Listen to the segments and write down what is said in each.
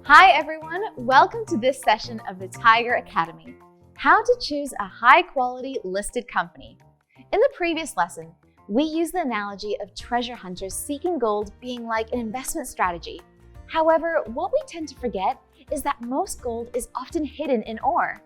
Hi everyone, welcome to this session of the Tiger Academy, how to choose a high-quality listed company. In the previous lesson, we used the analogy of treasure hunters seeking gold being like an investment strategy. However, what we tend to forget is that most gold is often hidden in ore.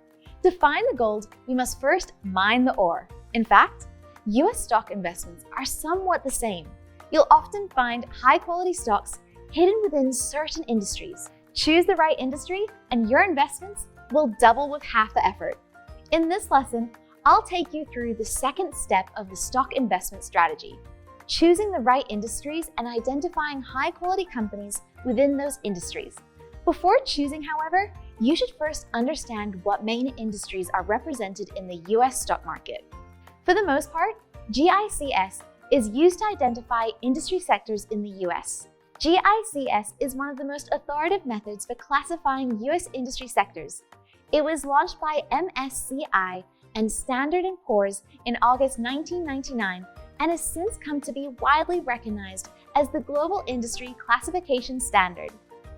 To find the gold, we must first mine the ore. In fact, US stock investments are somewhat the same. You'll often find high-quality stocks hidden within certain industries. Choose the right industry and your investments will double with half the effort. In this lesson, I'll take you through the second step of the stock investment strategy, choosing the right industries and identifying high-quality companies within those industries. Before choosing, however, you should first understand what main industries are represented in the US stock market. For the most part, GICS is used to identify industry sectors in the US. GICS is one of the most authoritative methods for classifying US industry sectors. It was launched by MSCI and Standard & Poor's in August 1999 and has since come to be widely recognized as the global industry classification standard.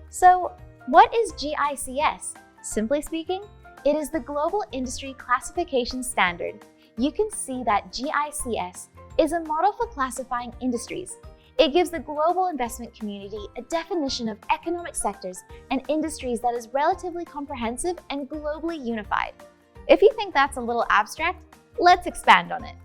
So, what is GICS? Simply speaking, it is the global industry classification standard. You can see that GICS is a model for classifying industries. It gives the global investment community a definition of economic sectors and industries that is relatively comprehensive and globally unified. If you think that's a little abstract, let's expand on it.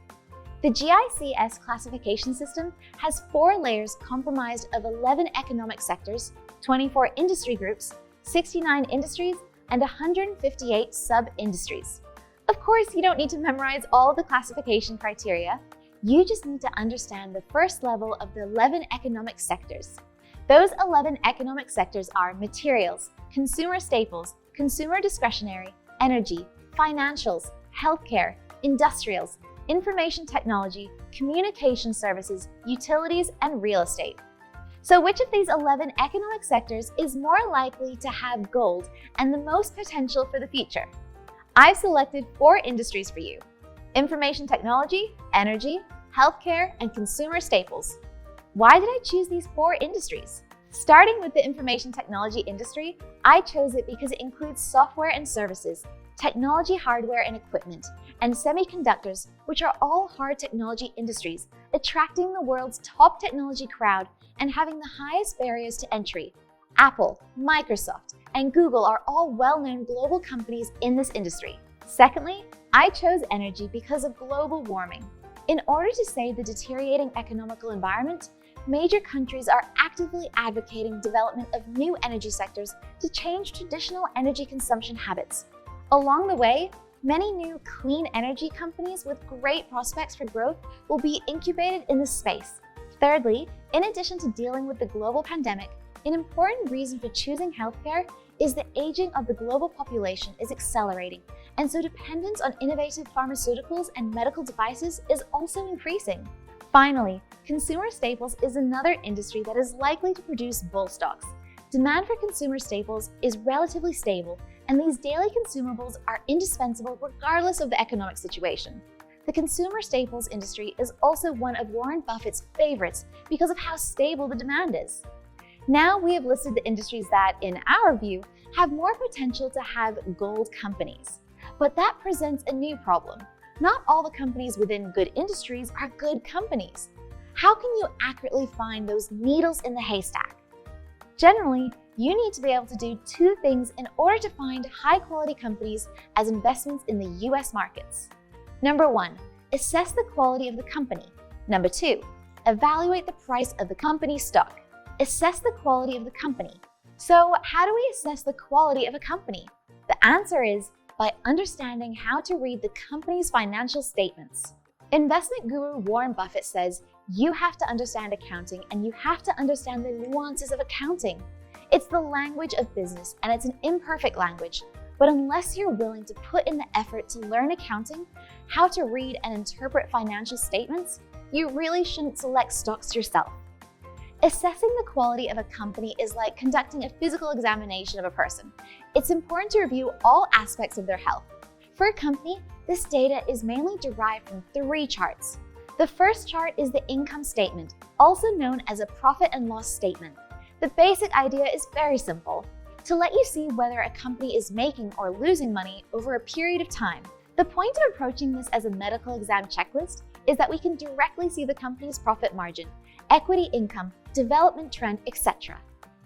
The GICS classification system has 4 layers comprised of 11 economic sectors, 24 industry groups, 69 industries, and 158 sub-industries. Of course, you don't need to memorize all of the classification criteria. You just need to understand the first level of the 11 economic sectors. Those 11 economic sectors are materials, consumer staples, consumer discretionary, energy, financials, healthcare, industrials, information technology, communication services, utilities, and real estate. So which of these 11 economic sectors is more likely to have gold and the most potential for the future? I've selected 4 industries for you: information technology, energy, healthcare, and consumer staples. Why did I choose these 4 industries? Starting with the information technology industry, I chose it because it includes software and services, technology hardware and equipment, and semiconductors, which are all hard technology industries, attracting the world's top technology crowd and having the highest barriers to entry. Apple, Microsoft, and Google are all well-known global companies in this industry. Secondly, I chose energy because of global warming. In order to save the deteriorating economical environment, major countries are actively advocating development of new energy sectors to change traditional energy consumption habits. Along the way, many new clean energy companies with great prospects for growth will be incubated in this space. Thirdly, in addition to dealing with the global pandemic, an important reason for choosing healthcare is the aging of the global population is accelerating, and so dependence on innovative pharmaceuticals and medical devices is also increasing. Finally, consumer staples is another industry that is likely to produce bull stocks. Demand for consumer staples is relatively stable, and these daily consumables are indispensable regardless of the economic situation. The consumer staples industry is also one of Warren Buffett's favorites because of how stable the demand is. Now we have listed the industries that, in our view, have more potential to have gold companies. But that presents a new problem. Not all the companies within good industries are good companies. How can you accurately find those needles in the haystack? Generally, you need to be able to do 2 things in order to find high-quality companies as investments in the US markets. Number 1, assess the quality of the company. Number 2, evaluate the price of the company's stock. Assess the quality of the company. So how do we assess the quality of a company? The answer is by understanding how to read the company's financial statements. Investment guru Warren Buffett says you have to understand accounting and you have to understand the nuances of accounting. It's the language of business and it's an imperfect language, but unless you're willing to put in the effort to learn accounting, how to read and interpret financial statements, you really shouldn't select stocks yourself. Assessing the quality of a company is like conducting a physical examination of a person. It's important to review all aspects of their health. For a company, this data is mainly derived from 3 charts. The first chart is the income statement, also known as a profit and loss statement. The basic idea is very simple. to let you see whether a company is making or losing money over a period of time. The point of approaching this as a medical exam checklist is that we can directly see the company's profit margin, equity income, development trend, etc.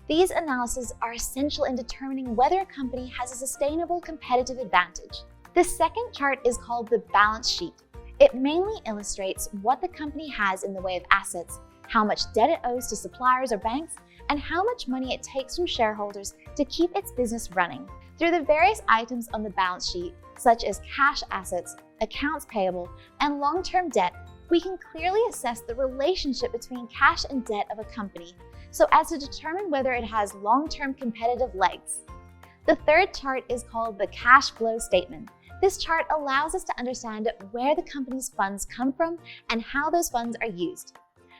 These analyses are essential in determining whether a company has a sustainable competitive advantage. The second chart is called the balance sheet. It mainly illustrates what the company has in the way of assets, how much debt it owes to suppliers or banks, and how much money it takes from shareholders to keep its business running. Through the various items on the balance sheet, such as cash assets, accounts payable, and long-term debt, we can clearly assess the relationship between cash and debt of a company so as to determine whether it has long-term competitive legs. The third chart is called the cash flow statement. This chart allows us to understand where the company's funds come from and how those funds are used.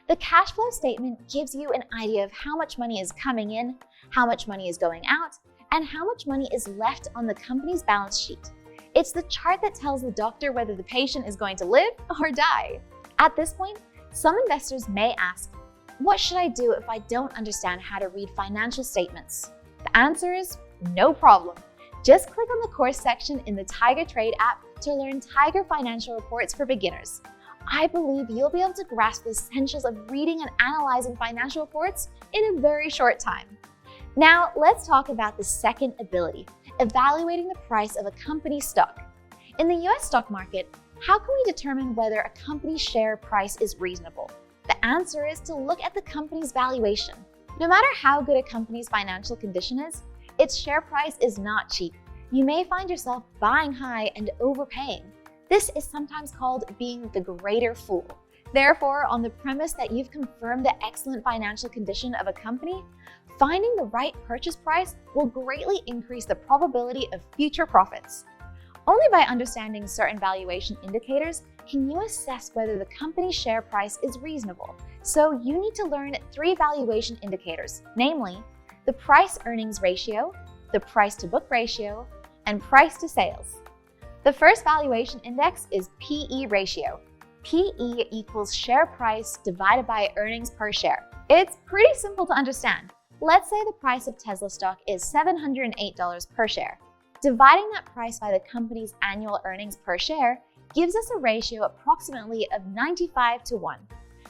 The cash flow statement gives you an idea of how much money is coming in, how much money is going out, and how much money is left on the company's balance sheet. It's the chart that tells the doctor whether the patient is going to live or die. At this point, some investors may ask, what should I do if I don't understand how to read financial statements? The answer is no problem. Just click on the course section in the Tiger Trade app to learn Tiger financial reports for beginners. I believe you'll be able to grasp the essentials of reading and analyzing financial reports in a very short time. Now, let's talk about the second ability, evaluating the price of a company's stock. In the US stock market, how can we determine whether a company's share price is reasonable? The answer is to look at the company's valuation. No matter how good a company's financial condition is, its share price is not cheap. You may find yourself buying high and overpaying. This is sometimes called being the greater fool. Therefore, on the premise that you've confirmed the excellent financial condition of a company, finding the right purchase price will greatly increase the probability of future profits. Only by understanding certain valuation indicators can you assess whether the company's share price is reasonable. So you need to learn 3 valuation indicators, namely the price-earnings ratio, the price-to-book ratio, and price to sales. The first valuation index is PE ratio. PE equals share price divided by earnings per share. It's pretty simple to understand. Let's say the price of Tesla stock is $708 per share. Dividing that price by the company's annual earnings per share gives us a ratio approximately of 95 to 1.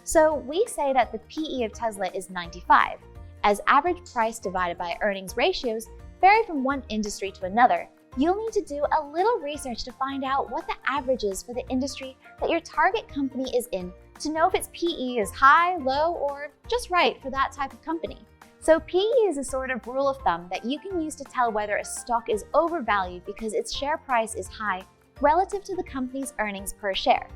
So we say that the PE of Tesla is 95. As average price divided by earnings ratios vary from one industry to another, you'll need to do a little research to find out what the average is for the industry that your target company is in to know if its PE is high, low, or just right for that type of company. So PE is a sort of rule of thumb that you can use to tell whether a stock is overvalued because its share price is high relative to the company's earnings per share.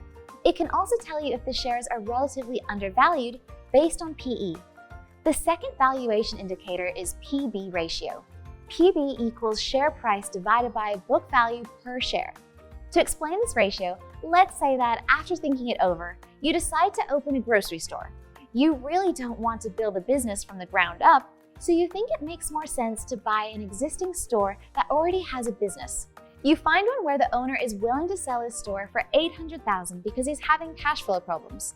It can also tell you if the shares are relatively undervalued based on PE. The second valuation indicator is PB ratio. PB equals share price divided by book value per share. To explain this ratio, let's say that after thinking it over, you decide to open a grocery store. You really don't want to build a business from the ground up, so you think it makes more sense to buy an existing store that already has a business. You find one where the owner is willing to sell his store for $800,000 because he's having cash flow problems.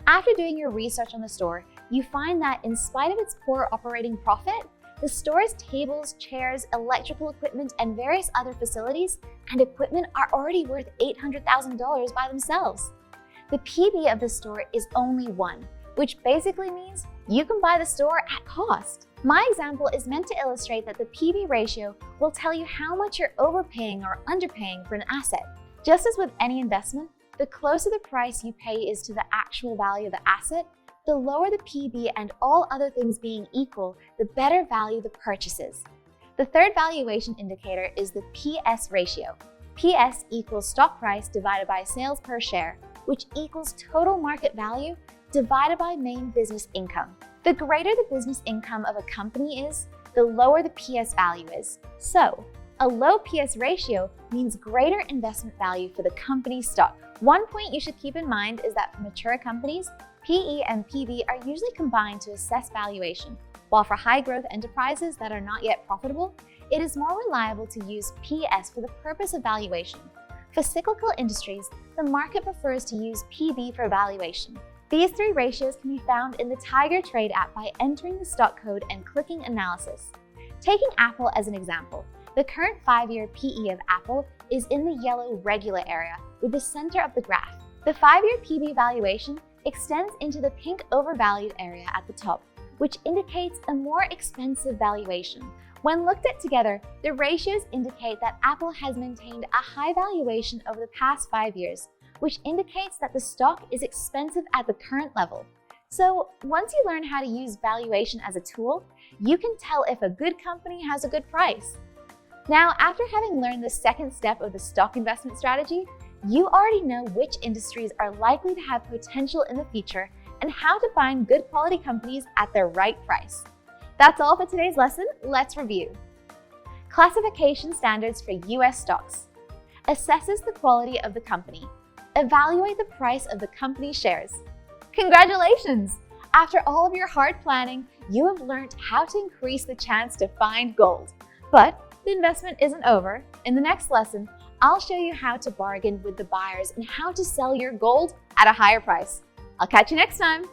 After doing your research on the store, you find that in spite of its poor operating profit, the store's tables, chairs, electrical equipment, and various other facilities and equipment are already worth $800,000 by themselves. The PB of the store is only 1, which basically means you can buy the store at cost. My example is meant to illustrate that the PB ratio will tell you how much you're overpaying or underpaying for an asset. Just as with any investment, the closer the price you pay is to the actual value of the asset, the lower the PB, and all other things being equal, the better value the purchase is. The third valuation indicator is the PS ratio. PS equals stock price divided by sales per share, which equals total market value divided by main business income. The greater the business income of a company is, the lower the PS value is. So, a low PS ratio means greater investment value for the company's stock. One point you should keep in mind is that for mature companies, PE and PB are usually combined to assess valuation, while for high-growth enterprises that are not yet profitable, it is more reliable to use PS for the purpose of valuation. For cyclical industries, the market prefers to use PB for valuation. These 3 ratios can be found in the Tiger Trade app by entering the stock code and clicking Analysis. Taking Apple as an example, the current 5-year PE of Apple is in the yellow regular area with the center of the graph. The 5-year PB valuation extends into the pink overvalued area at the top, which indicates a more expensive valuation. When looked at together, the ratios indicate that Apple has maintained a high valuation over the past 5 years, which indicates that the stock is expensive at the current level. So once you learn how to use valuation as a tool, you can tell if a good company has a good price. Now, after having learned the second step of the stock investment strategy, you already know which industries are likely to have potential in the future and how to find good quality companies at their right price. That's all for today's lesson. Let's review. Classification standards for US stocks. Assesses the quality of the company. Evaluate the price of the company's shares. Congratulations! After all of your hard planning, you have learned how to increase the chance to find gold. But the investment isn't over. In the next lesson, I'll show you how to bargain with the buyers and how to sell your gold at a higher price. I'll catch you next time.